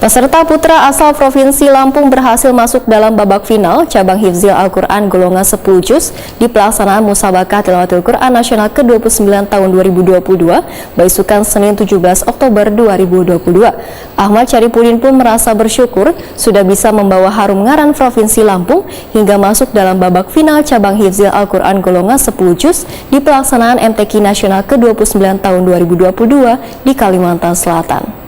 Peserta putra asal Provinsi Lampung berhasil masuk dalam babak final cabang Hifzil Al-Quran golongan 10 juz di pelaksanaan Musabaqah Tilawatil Quran Nasional ke-29 tahun 2022 Baisukan Senin 17 Oktober 2022. Ahmad Syaripudin pun merasa bersyukur sudah bisa membawa harum ngaran Provinsi Lampung hingga masuk dalam babak final cabang Hifzil Al-Quran golongan 10 juz di pelaksanaan MTQ Nasional ke-29 tahun 2022 di Kalimantan Selatan.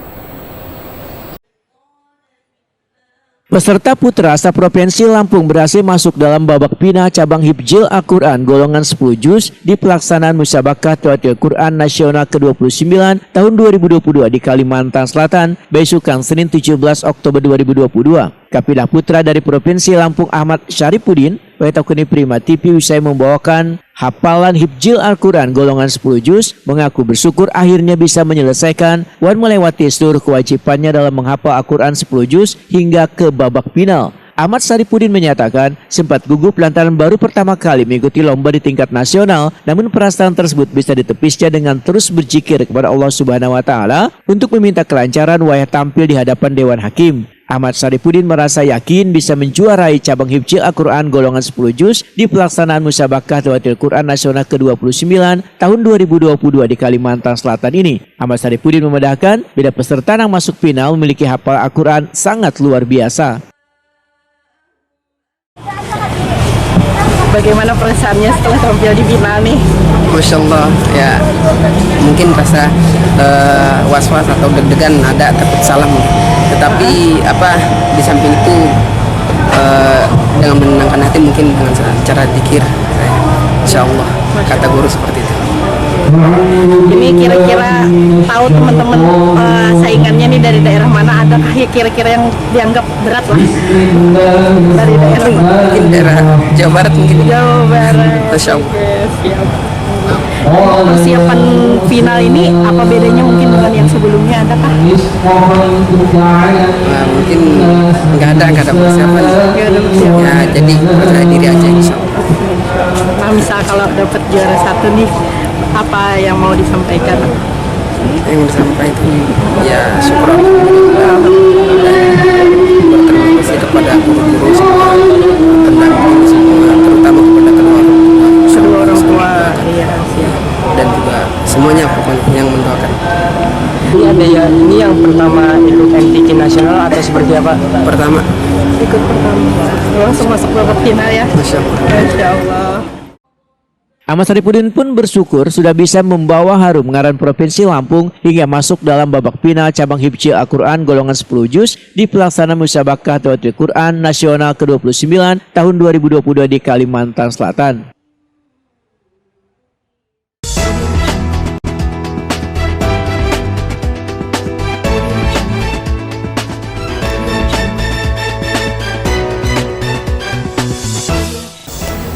Peserta putra asal Provinsi Lampung berhasil masuk dalam babak final cabang Hifzil Al-Quran golongan 10 juz di pelaksanaan Musabaqah Tilawatil Quran Nasional ke-29 tahun 2022 di Kalimantan Selatan, Baisukan Senin 17 Oktober 2022. Kapilah putra dari Provinsi Lampung Ahmad Syaripudin, Wetakuni Prima TV usai membawakan hafalan Hifzil Al-Quran golongan 10 juz, mengaku bersyukur akhirnya bisa menyelesaikan dan melewati seluruh kewajibannya dalam menghafal Al-Quran 10 juz hingga ke babak final. Ahmad Syaripudin menyatakan sempat gugup lantaran baru pertama kali mengikuti lomba di tingkat nasional, namun perasaan tersebut bisa ditepisnya dengan terus berzikir kepada Allah Subhanahu wa Ta'ala untuk meminta kelancaran wayah tampil di hadapan Dewan Hakim. Ahmad Syaripudin merasa yakin bisa menjuarai cabang Hifzil Al-Quran golongan 10 juz di pelaksanaan Musabaqah Tilawatil Quran Nasional ke-29 tahun 2022 di Kalimantan Selatan ini. Ahmad Syaripudin memedahkan bila peserta yang masuk final memiliki hafal Al-Quran sangat luar biasa. Bagaimana perasaannya setelah tampil di final nih? Masya Allah, ya mungkin rasa was-was atau deg-degan ada, takut salah mungkin. Tetapi di samping itu dengan menenangkan hati mungkin dengan cara zikir, Insya Allah kata guru seperti itu. Ini kira-kira tahu teman-teman saingannya nih dari daerah mana, ada kira-kira yang dianggap berat lah dari daerah? Mungkin daerah Jawa Barat mungkin. Jawa Barat. Masya Allah. Persiapan final ini apa bedanya mungkin dengan yang sebelumnya, adakah? Nah, mungkin nggak ada persiapan. Ya jadi percaya diri aja Insya Allah. Nah, misal kalau dapat juara satu nih, apa yang mau disampaikan? Yang disampaikan ya syukur Alhamdulillah, berterima kasih kepada guru-guru semua, terutama kepada kedua orang tua, dan juga semuanya pokoknya yang mendoakan. Ini ada ya, ini yang pertama ikut MTQ nasional atau seperti apa? Pertama. Ikut pertama, langsung masuk babak final ya. Masya Allah. Masya Allah. Ahmad Syaripudin pun bersyukur sudah bisa membawa harum ngaran Provinsi Lampung hingga masuk dalam babak final cabang Hifzil Al-Quran golongan 10 juz di pelaksanaan Musabaqah Tilawatil Quran Nasional ke-29 tahun 2022 di Kalimantan Selatan.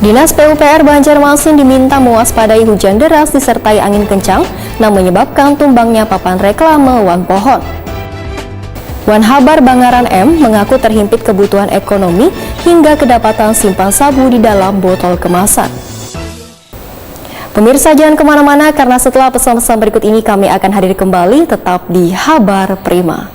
Dinas PUPR Banjarmasin diminta mewaspadai hujan deras disertai angin kencang yang menyebabkan tumbangnya papan reklame wan pohon. Wan Habar Bangaran M mengaku terhimpit kebutuhan ekonomi hingga kedapatan simpan sabu di dalam botol kemasan. Pemirsa jangan kemana-mana karena setelah pesan-pesan berikut ini kami akan hadir kembali tetap di Habar Prima.